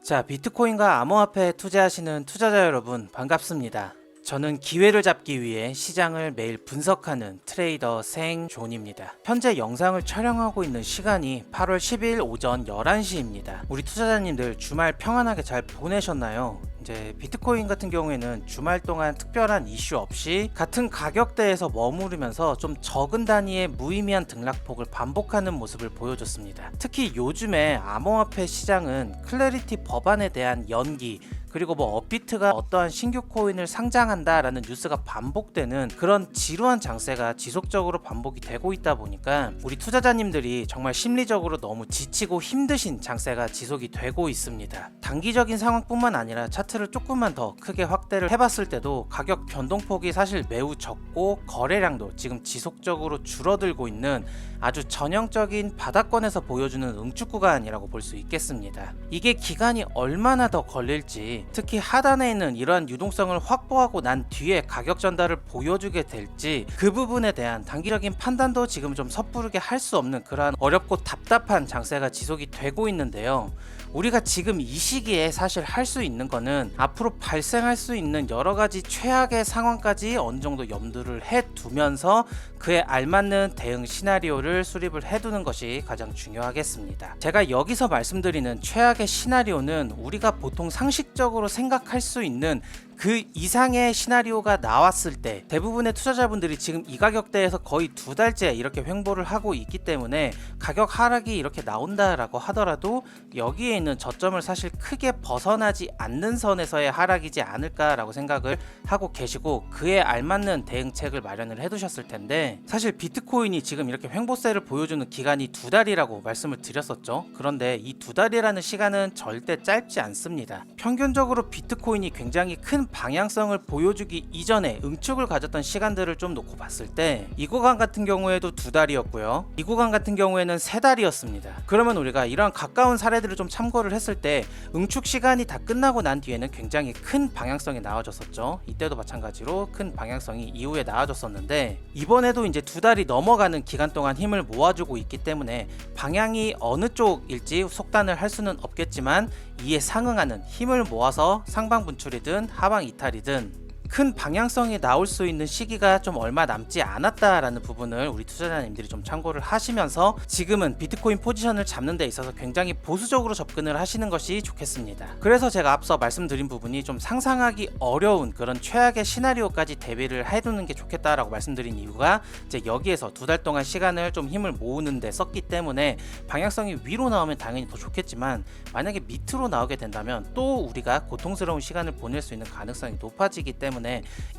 자, 비트코인과 암호화폐에 투자하시는 투자자 여러분 반갑습니다. 저는 기회를 잡기 위해 시장을 매일 분석하는 트레이더 생존입니다. 현재 영상을 촬영하고 있는 시간이 8월 10일 오전 11시입니다. 우리 투자자님들 주말 평안하게 잘 보내셨나요? 이제 비트코인 같은 경우에는 주말 동안 특별한 이슈 없이 같은 가격대에서 머무르면서 좀 적은 단위의 무의미한 등락폭을 반복하는 모습을 보여줬습니다. 특히 요즘에 암호화폐 시장은 클래리티 법안에 대한 연기, 그리고 업비트가 어떠한 신규 코인을 상장한다라는 뉴스가 반복되는 그런 지루한 장세가 지속적으로 반복이 되고 있다 보니까 우리 투자자님들이 정말 심리적으로 너무 지치고 힘드신 장세가 지속이 되고 있습니다. 단기적인 상황뿐만 아니라 차트를 조금만 더 크게 확대를 해봤을 때도 가격 변동폭이 사실 매우 적고 거래량도 지금 지속적으로 줄어들고 있는 아주 전형적인 바닥권에서 보여주는 응축 구간이라고 볼 수 있겠습니다. 이게 기간이 얼마나 더 걸릴지, 특히 하단에 있는 이러한 유동성을 확보하고 난 뒤에 가격 전달을 보여주게 될지, 그 부분에 대한 단기적인 판단도 지금 좀 섣부르게 할 수 없는 그러한 어렵고 답답한 장세가 지속이 되고 있는데요. 우리가 지금 이 시기에 사실 할 수 있는 거는 앞으로 발생할 수 있는 여러 가지 최악의 상황까지 어느 정도 염두를 해두면서 그에 알맞는 대응 시나리오를 수립을 해두는 것이 가장 중요하겠습니다. 제가 여기서 말씀드리는 최악의 시나리오는 우리가 보통 상식적으로 생각할 수 있는 그 이상의 시나리오가 나왔을 때 대부분의 투자자분들이 지금 이 가격대에서 거의 2달째 이렇게 횡보를 하고 있기 때문에 가격 하락이 이렇게 나온다라고 하더라도 여기에 있는 저점을 사실 크게 벗어나지 않는 선에서의 하락이지 않을까라고 생각을 하고 계시고, 그에 알맞는 대응책을 마련을 해두셨을 텐데, 사실 비트코인이 지금 이렇게 횡보세를 보여주는 기간이 2달이라고 말씀을 드렸었죠. 그런데 이 2달이라는 시간은 절대 짧지 않습니다. 평균적으로 비트코인이 굉장히 큰 방향성을 보여주기 이전에 응축을 가졌던 시간들을 좀 놓고 봤을 때 이 구간 같은 경우에도 2달이었고요. 이 구간 같은 경우에는 3달이었습니다. 그러면 우리가 이러한 가까운 사례들을 좀 참고를 했을 때 응축 시간이 다 끝나고 난 뒤에는 굉장히 큰 방향성이 나와줬었죠. 이때도 마찬가지로 큰 방향성이 이후에 나와줬었는데, 이번에도 이제 2달이 넘어가는 기간 동안 힘을 모아주고 있기 때문에 방향이 어느 쪽일지 속단을 할 수는 없겠지만 이에 상응하는 힘을 모아서 상방 분출이든 하방 이탈이든 큰 방향성이 나올 수 있는 시기가 좀 얼마 남지 않았다라는 부분을 우리 투자자님들이 좀 참고를 하시면서 지금은 비트코인 포지션을 잡는 데 있어서 굉장히 보수적으로 접근을 하시는 것이 좋겠습니다. 그래서 제가 앞서 말씀드린 부분이 좀 상상하기 어려운 그런 최악의 시나리오까지 대비를 해두는 게 좋겠다라고 말씀드린 이유가, 이제 여기에서 2달 동안 시간을 좀 힘을 모으는 데 썼기 때문에 방향성이 위로 나오면 당연히 더 좋겠지만 만약에 밑으로 나오게 된다면 또 우리가 고통스러운 시간을 보낼 수 있는 가능성이 높아지기 때문에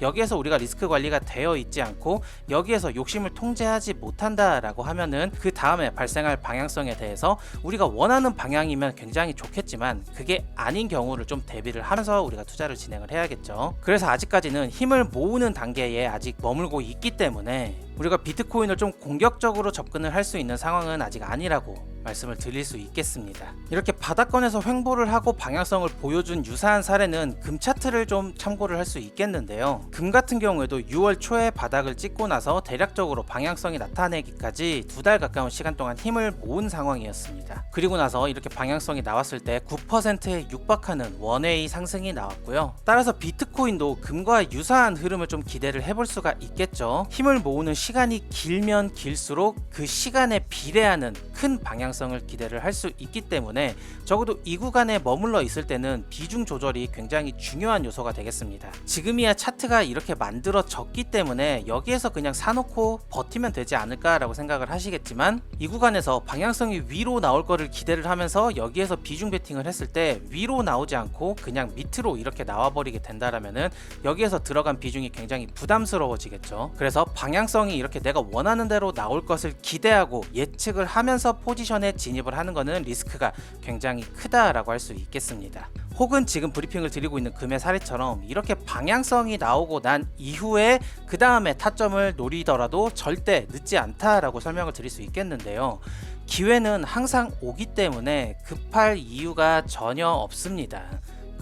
여기에서 우리가 리스크 관리가 되어 있지 않고 여기에서 욕심을 통제하지 못한다라고 하면은 그 다음에 발생할 방향성에 대해서 우리가 원하는 방향이면 굉장히 좋겠지만 그게 아닌 경우를 좀 대비를 하면서 우리가 투자를 진행을 해야겠죠. 그래서 아직까지는 힘을 모으는 단계에 아직 머물고 있기 때문에 우리가 비트코인을 좀 공격적으로 접근을 할 수 있는 상황은 아직 아니라고 말씀을 드릴 수 있겠습니다. 이렇게 바닥권에서 횡보를 하고 방향성을 보여준 유사한 사례는 금 차트를 좀 참고를 할 수 있겠는데요. 금 같은 경우에도 6월 초에 바닥을 찍고 나서 대략적으로 방향성이 나타내기까지 2달 가까운 시간 동안 힘을 모은 상황이었습니다. 그리고 나서 이렇게 방향성이 나왔을 때 9%에 육박하는 원웨이 상승이 나왔고요. 따라서 비트코인도 금과 유사한 흐름을 좀 기대를 해볼 수가 있겠죠. 힘을 모으는 시간이 길면 길수록 그 시간에 비례하는 큰 방향성을 기대를 할 수 있기 때문에 적어도 이 구간에 머물러 있을 때는 비중 조절이 굉장히 중요한 요소가 되겠습니다. 지금이야 차트가 이렇게 만들어졌기 때문에 여기에서 그냥 사놓고 버티면 되지 않을까라고 생각을 하시겠지만, 이 구간에서 방향성이 위로 나올 거를 기대를 하면서 여기에서 비중 베팅을 했을 때 위로 나오지 않고 그냥 밑으로 이렇게 나와버리게 된다라면은 여기에서 들어간 비중이 굉장히 부담스러워지겠죠. 그래서 방향성이 이렇게 내가 원하는 대로 나올 것을 기대하고 예측을 하면서 포지션에 진입을 하는 것은 리스크가 굉장히 크다라고 할 수 있겠습니다. 혹은 지금 브리핑을 드리고 있는 금의 사례처럼 이렇게 방향성이 나오고 난 이후에 그 다음에 타점을 노리더라도 절대 늦지 않다라고 설명을 드릴 수 있겠는데요. 기회는 항상 오기 때문에 급할 이유가 전혀 없습니다.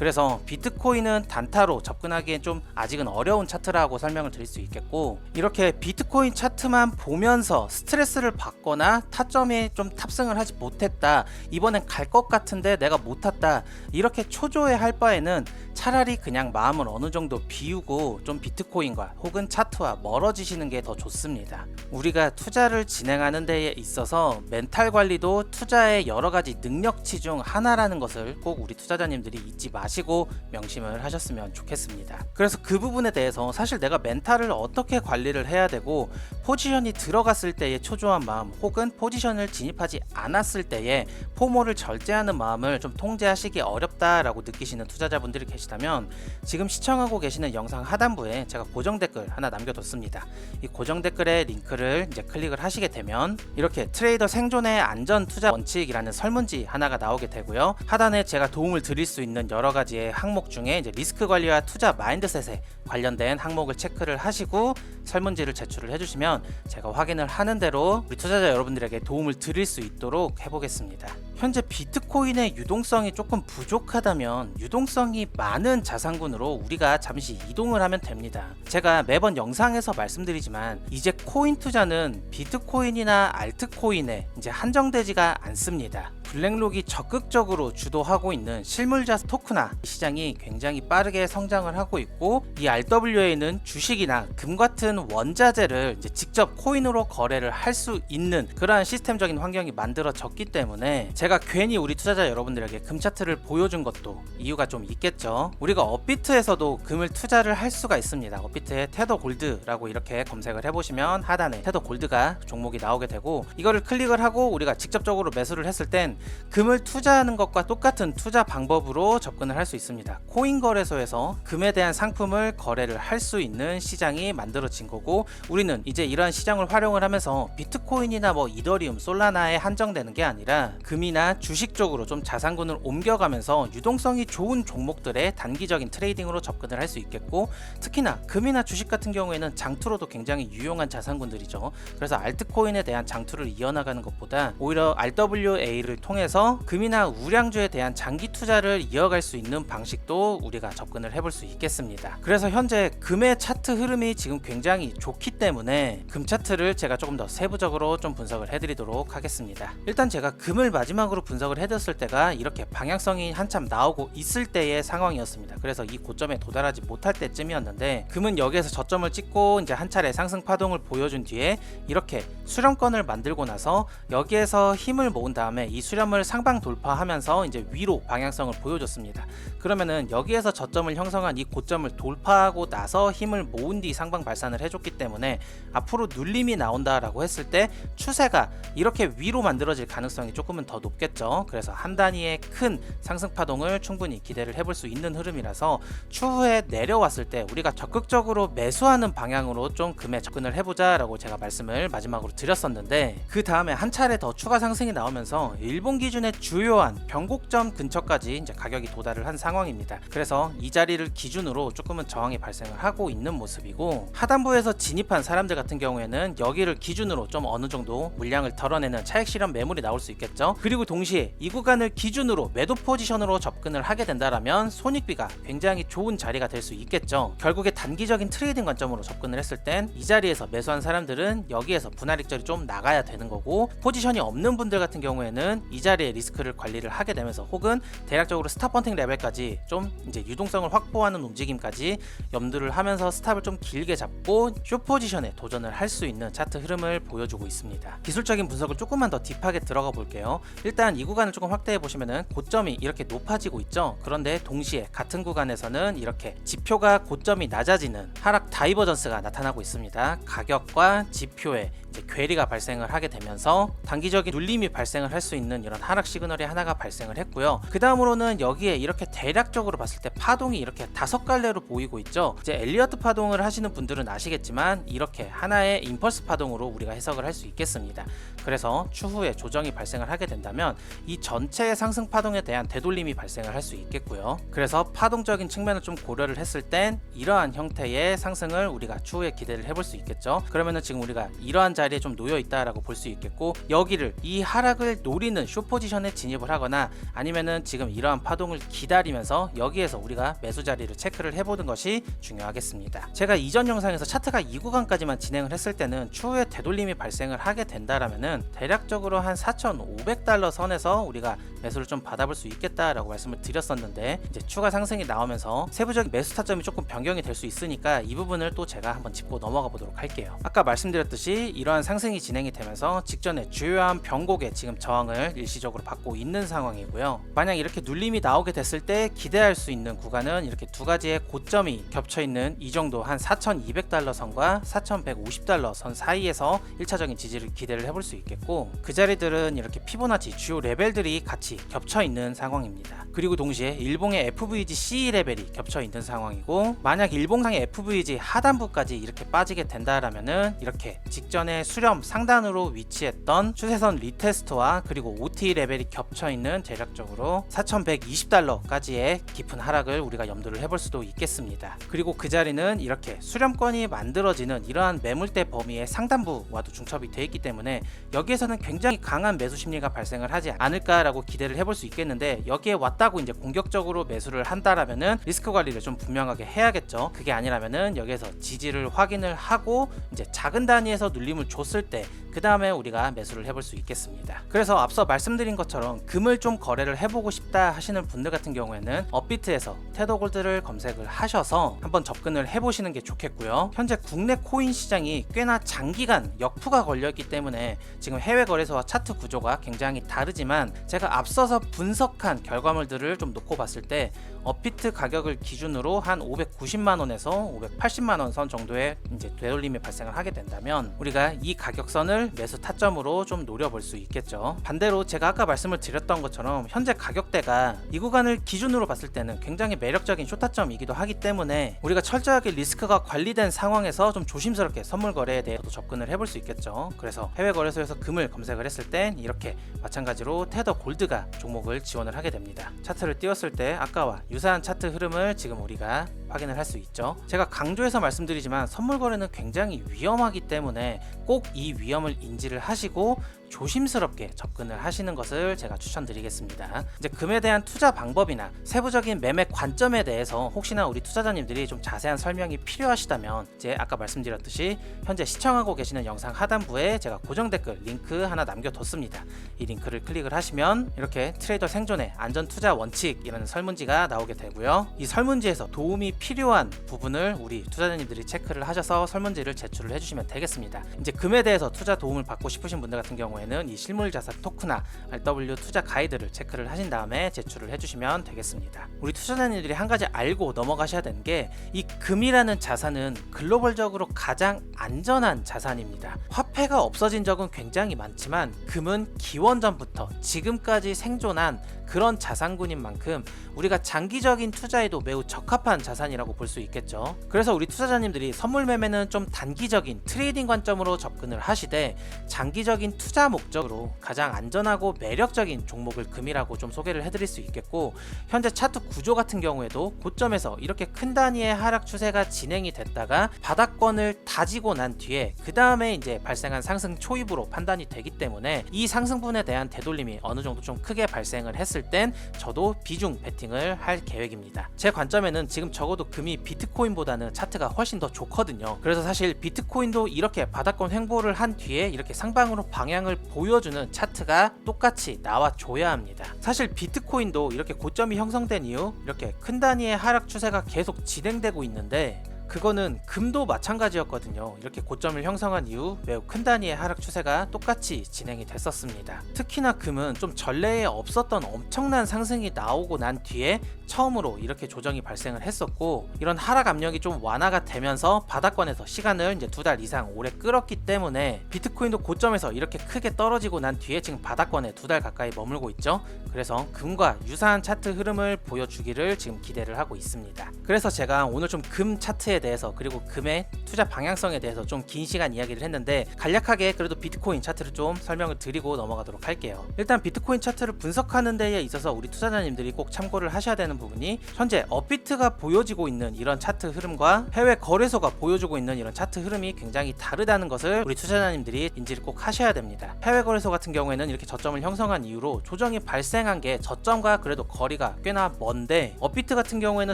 그래서 비트코인은 단타로 접근하기엔 좀 아직은 어려운 차트라고 설명을 드릴 수 있겠고, 이렇게 비트코인 차트만 보면서 스트레스를 받거나 타점에 좀 탑승을 하지 못했다, 이번엔 갈 것 같은데 내가 못 탔다, 이렇게 초조해 할 바에는 차라리 그냥 마음을 어느 정도 비우고 좀 비트코인과 혹은 차트와 멀어지시는 게 더 좋습니다. 우리가 투자를 진행하는 데에 있어서 멘탈 관리도 투자의 여러 가지 능력치 중 하나라는 것을 꼭 우리 투자자님들이 잊지 마시고 명심을 하셨으면 좋겠습니다. 그래서 그 부분에 대해서 사실 내가 멘탈을 어떻게 관리를 해야 되고, 포지션이 들어갔을 때의 초조한 마음 혹은 포지션을 진입하지 않았을 때의 포모를 절제하는 마음을 좀 통제하시기 어렵다라고 느끼시는 투자자분들이 계시다면, 지금 시청하고 계시는 영상 하단부에 제가 고정 댓글 하나 남겨뒀습니다. 이 고정 댓글에 링크를 이제 클릭을 하시게 되면 이렇게 트레이더 생존의 안전 투자 원칙이라는 설문지 하나가 나오게 되고요. 하단에 제가 도움을 드릴 수 있는 여러 가지의 항목 중에 이제 리스크 관리와 투자 마인드셋에 관련된 항목을 체크를 하시고 설문지를 제출을 해주시면 제가 확인을 하는 대로 우리 투자자 여러분들에게 도움을 드릴 수 있도록 해보겠습니다. 현재 비트코인의 유동성이 조금 부족하다면 유동성이 많은 자산군으로 우리가 잠시 이동을 하면 됩니다. 제가 매번 영상에서 말씀드리지만 이제 코인 투자는 비트코인이나 알트코인에 이제 한정되지가 않습니다. 블랙록이 적극적으로 주도하고 있는 실물자 토크나 시장이 굉장히 빠르게 성장을 하고 있고, 이 RWA는 주식이나 금 같은 원자재를 이제 직접 코인으로 거래를 할 수 있는 그러한 시스템적인 환경이 만들어졌기 때문에 제가 괜히 우리 투자자 여러분들에게 금 차트를 보여준 것도 이유가 좀 있겠죠. 우리가 업비트에서도 금을 투자를 할 수가 있습니다. 업비트에 테더 골드라고 이렇게 검색을 해보시면 하단에 테더 골드가 종목이 나오게 되고, 이거를 클릭을 하고 우리가 직접적으로 매수를 했을 땐 금을 투자하는 것과 똑같은 투자 방법으로 접근을 할 수 있습니다. 코인 거래소에서 금에 대한 상품을 거래를 할 수 있는 시장이 만들어진 거고, 우리는 이제 이러한 시장을 활용을 하면서 비트코인이나 뭐 이더리움, 솔라나에 한정되는 게 아니라 금이나 주식 쪽으로 좀 자산군을 옮겨가면서 유동성이 좋은 종목들의 단기적인 트레이딩으로 접근을 할 수 있겠고, 특히나 금이나 주식 같은 경우에는 장투로도 굉장히 유용한 자산군들이죠. 그래서 알트코인에 대한 장투를 이어나가는 것보다 오히려 RWA를 통해서 금이나 우량주에 대한 장기 투자를 이어갈 수 있는 방식도 우리가 접근을 해볼 수 있겠습니다. 그래서 현재 금의 차트 흐름이 지금 굉장히 좋기 때문에 금 차트를 제가 조금 더 세부적으로 좀 분석을 해드리도록 하겠습니다. 일단 제가 금을 마지막으로 분석을 해드렸을 때가 이렇게 방향성이 한참 나오고 있을 때의 상황이었습니다. 그래서 이 고점에 도달하지 못할 때쯤이었는데, 금은 여기에서 저점을 찍고 이제 한 차례 상승 파동을 보여준 뒤에 이렇게 수렴권을 만들고 나서 여기에서 힘을 모은 다음에 이 수렴을 상방 돌파하면서 이제 위로 방향성을 보여줬습니다. 그러면은 여기에서 저점을 형성한 이 고점을 돌파하고 나서 힘을 모은 뒤 상방 발산을 해줬기 때문에 앞으로 눌림이 나온다라고 했을 때 추세가 이렇게 위로 만들어질 가능성이 조금은 더 높겠죠. 그래서 한 단위의 큰 상승 파동을 충분히 기대를 해볼 수 있는 흐름이라서 추후에 내려왔을 때 우리가 적극적으로 매수하는 방향으로 좀 금에 접근을 해보자 라고 제가 말씀을 마지막으로 드렸었는데, 그 다음에 한 차례 더 추가 상승이 나오면서 일본 기준의 주요한 변곡점 근처까지 이제 가격이 도달을 한 상황입니다. 그래서 이 자리를 기준으로 조금은 저항이 발생을 하고 있는 모습이고, 하단부에서 진입한 사람들 같은 경우에는 여기를 기준으로 좀 어느 정도 물량을 덜어내는 차익 실현 매물이 나올 수 있겠죠. 그리고 동시에 이 구간을 기준으로 매도 포지션으로 접근을 하게 된다라면 손익비가 굉장히 좋은 자리가 될 수 있겠죠. 결국에 단기적인 트레이딩 관점으로 접근을 했을 땐 이 자리에서 매수한 사람들은 여기에서 분할익절이 좀 나가야 되는 거고, 포지션이 없는 분들 같은 경우에는 이 자리에 리스크를 관리를 하게 되면서 혹은 대략적으로 스탑 헌팅 레벨까지 좀 이제 유동성을 확보하는 움직임까지 염두를 하면서 스탑을 좀 길게 잡고 쇼 포지션에 도전을 할 수 있는 차트 흐름을 보여주고 있습니다. 기술적인 분석을 조금만 더 딥하게 들어가 볼게요. 일단 이 구간을 조금 확대해 보시면은 고점이 이렇게 높아지고 있죠. 그런데 동시에 같은 구간에서는 이렇게 지표가 고점이 낮아지는 하락 다이버전스가 나타나고 있습니다. 가격과 지표의 이제 괴리가 발생을 하게 되면서 단기적인 눌림이 발생을 할 수 있는 이런 하락 시그널이 하나가 발생을 했고요. 그 다음으로는 여기에 이렇게 대략적으로 봤을 때 파동이 이렇게 5갈래로 보이고 있죠. 이제 엘리어트 파동을 하시는 분들은 아시겠지만 이렇게 하나의 임펄스 파동으로 우리가 해석을 할 수 있겠습니다. 그래서 추후에 조정이 발생을 하게 된다면 이 전체의 상승 파동에 대한 되돌림이 발생을 할 수 있겠고요. 그래서 파동적인 측면을 좀 고려를 했을 땐 이러한 형태의 상승을 우리가 추후에 기대를 해볼 수 있겠죠. 그러면은 지금 우리가 이러한 자리에 좀 놓여 있다라고 볼 수 있겠고, 여기를 이 하락을 노리는 쇼 포지션에 진입을 하거나 아니면은 지금 지금 이러한 파동을 기다리면서 여기에서 우리가 매수 자리를 체크를 해보는 것이 중요하겠습니다. 제가 이전 영상에서 차트가 이 구간까지만 진행을 했을 때는 추후에 되돌림이 발생을 하게 된다라면은 대략적으로 한 4,500달러 선에서 우리가 매수를 좀 받아볼 수 있겠다라고 말씀을 드렸었는데, 이제 추가 상승이 나오면서 세부적인 매수 타점이 조금 변경이 될 수 있으니까 이 부분을 또 제가 한번 짚고 넘어가 보도록 할게요. 아까 말씀드렸듯이 이러한 상승이 진행이 되면서 직전에 주요한 변곡에 지금 저항을 일시적으로 받고 있는 상황이고요. 만약 이렇게 눌림이 나오게 됐을 때 기대할 수 있는 구간은 이렇게 두 가지의 고점이 겹쳐 있는 이 정도 한 4,200달러 선과 4,150달러 선 사이에서 1차적인 지지를 기대를 해볼 수 있겠고, 그 자리들은 이렇게 피보나치 주요 레벨들이 같이 겹쳐 있는 상황입니다. 그리고 동시에 일봉의 FVG CE 레벨이 겹쳐 있는 상황이고, 만약 일봉상의 FVG 하단부까지 이렇게 빠지게 된다라면은 이렇게 직전에 수렴 상단으로 위치했던 추세선 리테스트와 그리고 OT 레벨이 겹쳐 있는 대략적으로 4,120달러까지의 깊은 하락을 우리가 염두를 해볼 수도 있겠습니다. 그리고 그 자리는 이렇게 수렴권이 만들어지는 이러한 매물대 범위의 상단부와도 중첩이 되어 있기 때문에 여기에서는 굉장히 강한 매수 심리가 발생을 하지 않을까라고 기대를 해볼 수 있겠는데, 여기에 왔다고 이제 공격적으로 매수를 한다라면은 리스크 관리를 좀 분명하게 해야겠죠. 그게 아니라면은 여기에서 지지를 확인을 하고 이제 작은 단위에서 눌림을 줬을 때 그 다음에 우리가 매수를 해볼 수 있겠습니다. 그래서 앞서 말씀드린 것처럼 금을 좀 거래를 해보고 싶다 하시는 분들 같은 경우에는 업비트에서 테더골드를 검색을 하셔서 한번 접근을 해보시는 게 좋겠고요. 현재 국내 코인 시장이 꽤나 장기간 역푸가 걸려있기 때문에 지금 해외 거래소와 차트 구조가 굉장히 다르지만, 제가 앞서서 분석한 결과물들을 좀 놓고 봤을 때 업비트 가격을 기준으로 한 590만원에서 580만원 선 정도의 이제 되돌림이 발생을 하게 된다면 우리가 이 가격선을 매수 타점으로 좀 노려볼 수 있겠죠. 반대로 제가 아까 말씀을 드렸던 것처럼 현재 가격대가 이 구간을 기준으로 봤을 때는 굉장히 매력적인 쇼타점이기도 하기 때문에 우리가 철저하게 리스크가 관리된 상황에서 좀 조심스럽게 선물 거래에 대해서도 접근을 해볼 수 있겠죠. 그래서 해외 거래소에서 금을 검색을 했을 땐 이렇게 마찬가지로 테더 골드가 종목을 지원을 하게 됩니다. 차트를 띄웠을 때 아까와 유사한 차트 흐름을 지금 우리가 확인을 할 수 있죠. 제가 강조해서 말씀드리지만 선물 거래는 굉장히 위험하기 때문에 꼭 이 위험을 인지를 하시고 조심스럽게 접근을 하시는 것을 제가 추천드리겠습니다. 이제 금에 대한 투자 방법이나 세부적인 매매 관점에 대해서 혹시나 우리 투자자님들이 좀 자세한 설명이 필요하시다면 이제 아까 말씀드렸듯이 현재 시청하고 계시는 영상 하단부에 제가 고정 댓글 링크 하나 남겨뒀습니다. 이 링크를 클릭을 하시면 이렇게 트레이더 생존의 안전 투자 원칙이라는 설문지가 나오게 되고요. 이 설문지에서 도움이 필요한 부분을 우리 투자자님들이 체크를 하셔서 설문지를 제출을 해주시면 되겠습니다. 이제 금에 대해서 투자 도움을 받고 싶으신 분들 같은 경우에는 이 실물자산 토크나 RW 투자 가이드를 체크를 하신 다음에 제출을 해주시면 되겠습니다. 우리 투자자님들이 한 가지 알고 넘어가셔야 되는 게, 이 금이라는 자산은 글로벌적으로 가장 안전한 자산입니다. 화폐가 없어진 적은 굉장히 많지만 금은 기원전부터 지금까지 생존한 그런 자산군인 만큼 우리가 장기적인 투자에도 매우 적합한 자산이라고 볼 수 있겠죠. 그래서 우리 투자자님들이 선물 매매는 좀 단기적인 트레이딩 관점으로 접근을 하시되, 장기적인 투자 목적으로 가장 안전하고 매력적인 종목을 금이라고 좀 소개를 해드릴 수 있겠고, 현재 차트 구조 같은 경우에도 고점에서 이렇게 큰 단위의 하락 추세가 진행이 됐다가 바닥권을 다지고 난 뒤에 그 다음에 이제 발생한 상승 초입으로 판단이 되기 때문에 이 상승분에 대한 되돌림이 어느 정도 좀 크게 발생을 했을 땐 저도 비중 베팅을 할 계획입니다. 제 관점에는 지금 적어도 금이 비트코인보다는 차트가 훨씬 더 좋거든요. 그래서 사실 비트코인도 이렇게 바닥권 횡보를 한 뒤에 이렇게 상방으로 방향을 보여주는 차트가 똑같이 나와줘야 합니다. 사실 비트코인도 이렇게 고점이 형성된 이후 이렇게 큰 단위의 하락 추세가 계속 진행되고 있는데, 그거는 금도 마찬가지였거든요. 이렇게 고점을 형성한 이후 매우 큰 단위의 하락 추세가 똑같이 진행이 됐었습니다. 특히나 금은 좀 전례에 없었던 엄청난 상승이 나오고 난 뒤에 처음으로 이렇게 조정이 발생을 했었고, 이런 하락 압력이 좀 완화가 되면서 바닥권에서 시간을 이제 2달 이상 오래 끌었기 때문에 비트코인도 고점에서 이렇게 크게 떨어지고 난 뒤에 지금 바닥권에 2달 가까이 머물고 있죠. 그래서 금과 유사한 차트 흐름을 보여주기를 지금 기대를 하고 있습니다. 그래서 제가 오늘 좀 금 차트에 대해서 그리고 금액, 투자 방향성에 대해서 좀 긴 시간 이야기를 했는데 간략하게 그래도 비트코인 차트를 좀 설명을 드리고 넘어가도록 할게요. 일단 비트코인 차트를 분석하는 데에 있어서 우리 투자자님들이 꼭 참고를 하셔야 되는 부분이 현재 업비트가 보여지고 있는 이런 차트 흐름과 해외 거래소가 보여주고 있는 이런 차트 흐름이 굉장히 다르다는 것을 우리 투자자님들이 인지를 꼭 하셔야 됩니다. 해외 거래소 같은 경우에는 이렇게 저점을 형성한 이후로 조정이 발생한 게 저점과 그래도 거리가 꽤나 먼데 업비트 같은 경우에는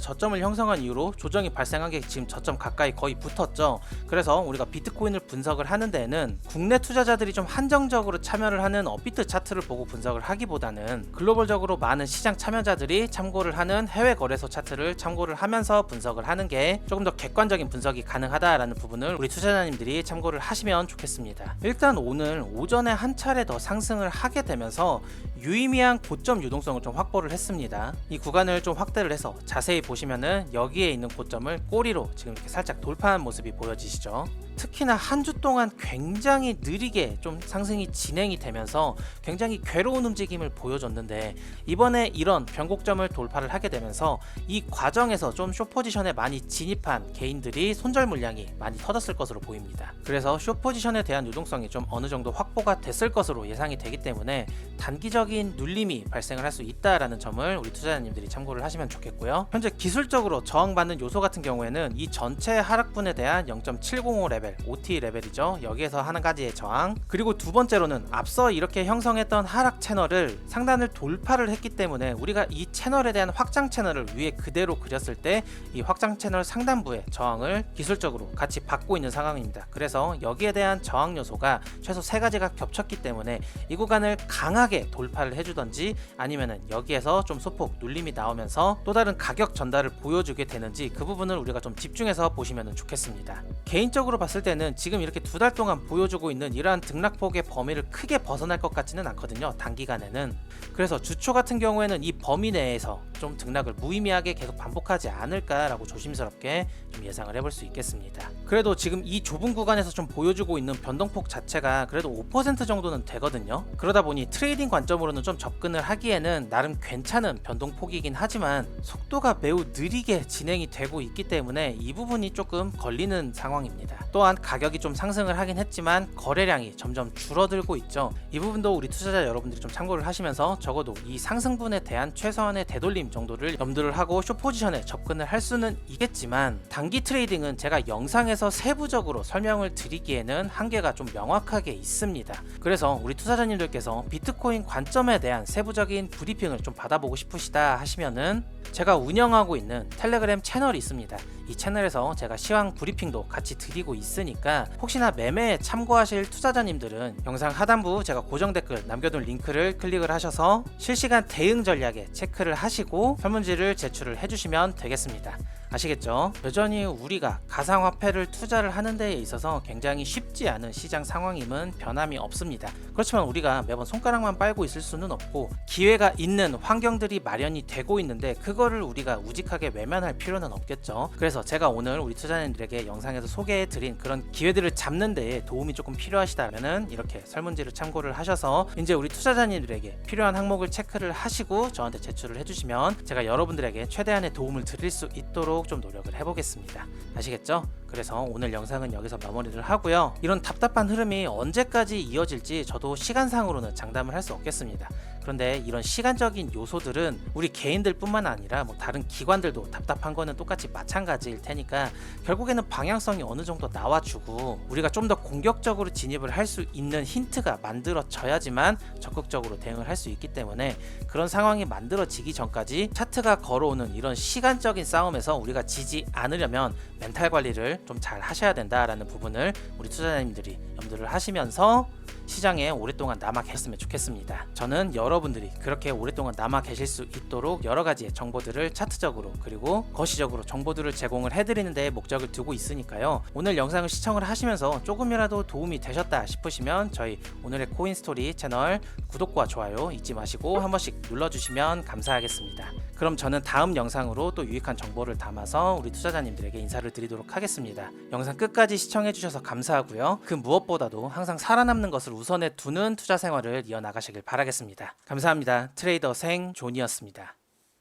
저점을 형성한 이후로 조정이 발생한 게 지금 저점 가까이 거의 붙었죠. 그래서 우리가 비트코인을 분석을 하는 데에는 국내 투자자들이 좀 한정적으로 참여를 하는 업비트 차트를 보고 분석을 하기보다는 글로벌적으로 많은 시장 참여자들이 참고를 하는 해외 거래소 차트를 참고를 하면서 분석을 하는 게 조금 더 객관적인 분석이 가능하다라는 부분을 우리 투자자님들이 참고를 하시면 좋겠습니다. 일단 오늘 오전에 한 차례 더 상승을 하게 되면서 유의미한 고점 유동성을 좀 확보를 했습니다. 이 구간을 좀 확대를 해서 자세히 보시면은 여기에 있는 고점을 꼬리로 지금 이렇게 살짝 돌파한 모습이 보여지시죠. 특히나 한 주 동안 굉장히 느리게 좀 상승이 진행이 되면서 굉장히 괴로운 움직임을 보여줬는데 이번에 이런 변곡점을 돌파를 하게 되면서 이 과정에서 좀 숏포지션에 많이 진입한 개인들이 손절 물량이 많이 터졌을 것으로 보입니다. 그래서 숏포지션에 대한 유동성이 좀 어느 정도 확보가 됐을 것으로 예상이 되기 때문에 단기적인 눌림이 발생을 할 수 있다라는 점을 우리 투자자님들이 참고를 하시면 좋겠고요. 현재 기술적으로 저항받는 요소 같은 경우에는 이 전체 하락분에 대한 0.705 레벨 OT 레벨이죠. 여기에서 한 가지의 저항, 그리고 두 번째로는 앞서 이렇게 형성했던 하락 채널을 상단을 돌파를 했기 때문에 우리가 이 채널에 대한 확장 채널을 위에 그대로 그렸을 때 이 확장 채널 상단부의 저항을 기술적으로 같이 받고 있는 상황입니다. 그래서 여기에 대한 저항 요소가 최소 세 가지가 겹쳤기 때문에 이 구간을 강하게 돌파를 해주던지 아니면은 여기에서 좀 소폭 눌림이 나오면서 또 다른 가격 전달을 보여주게 되는지 그 부분을 우리가 좀 집중해서 보시면 좋겠습니다. 개인적으로 봤을 때는 지금 이렇게 두 달 동안 보여주고 있는 이러한 등락폭의 범위를 크게 벗어날 것 같지는 않거든요. 단기간에는. 그래서 주초 같은 경우에는 이 범위 내에서 좀 등락을 무의미하게 계속 반복하지 않을까라고 조심스럽게 좀 예상을 해볼 수 있겠습니다. 그래도 지금 이 좁은 구간에서 좀 보여주고 있는 변동폭 자체가 그래도 5% 정도는 되거든요. 그러다 보니 트레이딩 관점으로는 좀 접근을 하기에는 나름 괜찮은 변동폭이긴 하지만 속도가 매우 느리게 진행이 되고 있기 때문에 이 부분이 조금 걸리는 상황입니다. 또한 가격이 좀 상승을 하긴 했지만 거래량이 점점 줄어들고 있죠. 이 부분도 우리 투자자 여러분들이 좀 참고를 하시면서 적어도 이 상승분에 대한 최소한의 되돌림 정도를 염두를 하고 숏 포지션에 접근을 할 수는 있겠지만 단기 트레이딩은 제가 영상에서 세부적으로 설명을 드리기에는 한계가 좀 명확하게 있습니다. 그래서 우리 투자자님들께서 비트코인 관점에 대한 세부적인 브리핑을 좀 받아보고 싶으시다 하시면은 제가 운영하고 있는 텔레그램 채널이 있습니다. 이 채널에서 제가 시황 브리핑도 같이 드리고 있으니까 혹시나 매매에 참고하실 투자자님들은 영상 하단부 제가 고정 댓글 남겨둔 링크를 클릭을 하셔서 실시간 대응 전략에 체크를 하시고 설문지를 제출을 해주시면 되겠습니다. 아시겠죠? 여전히 우리가 가상화폐를 투자를 하는 데에 있어서 굉장히 쉽지 않은 시장 상황임은 변함이 없습니다. 그렇지만 우리가 매번 손가락만 빨고 있을 수는 없고 기회가 있는 환경들이 마련이 되고 있는데 그거를 우리가 우직하게 외면할 필요는 없겠죠. 그래서 제가 오늘 우리 투자자님들에게 영상에서 소개해드린 그런 기회들을 잡는 데에 도움이 조금 필요하시다면 이렇게 설문지를 참고를 하셔서 이제 우리 투자자님들에게 필요한 항목을 체크를 하시고 저한테 제출을 해주시면 제가 여러분들에게 최대한의 도움을 드릴 수 있도록 좀 노력을 해보겠습니다. 아시겠죠? 그래서 오늘 영상은 여기서 마무리를 하고요. 이런 답답한 흐름이 언제까지 이어질지 저도 시간상으로는 장담을 할 수 없겠습니다. 그런데 이런 시간적인 요소들은 우리 개인들 뿐만 아니라 뭐 다른 기관들도 답답한 거는 똑같이 마찬가지일 테니까 결국에는 방향성이 어느 정도 나와주고 우리가 좀 더 공격적으로 진입을 할 수 있는 힌트가 만들어져야지만 적극적으로 대응을 할 수 있기 때문에 그런 상황이 만들어지기 전까지 차트가 걸어오는 이런 시간적인 싸움에서 우리가 지지 않으려면 멘탈 관리를 좀 잘 하셔야 된다라는 부분을 우리 투자자님들이 염두를 하시면서 시장에 오랫동안 남아 계셨으면 좋겠습니다. 저는 여러분들이 그렇게 오랫동안 남아 계실 수 있도록 여러 가지의 정보들을 차트적으로 그리고 거시적으로 정보들을 제공을 해드리는 데 목적을 두고 있으니까요. 오늘 영상을 시청을 하시면서 조금이라도 도움이 되셨다 싶으시면 저희 오늘의 코인스토리 채널 구독과 좋아요 잊지 마시고 한 번씩 눌러주시면 감사하겠습니다. 그럼 저는 다음 영상으로 또 유익한 정보를 담아서 우리 투자자님들에게 인사를 드리도록 하겠습니다. 영상 끝까지 시청해주셔서 감사하고요. 그 무엇보다도 항상 살아남는 것을 우선에 두는 투자 생활을 이어나가시길 바라겠습니다. 감사합니다. 트레이더 생 존이었습니다.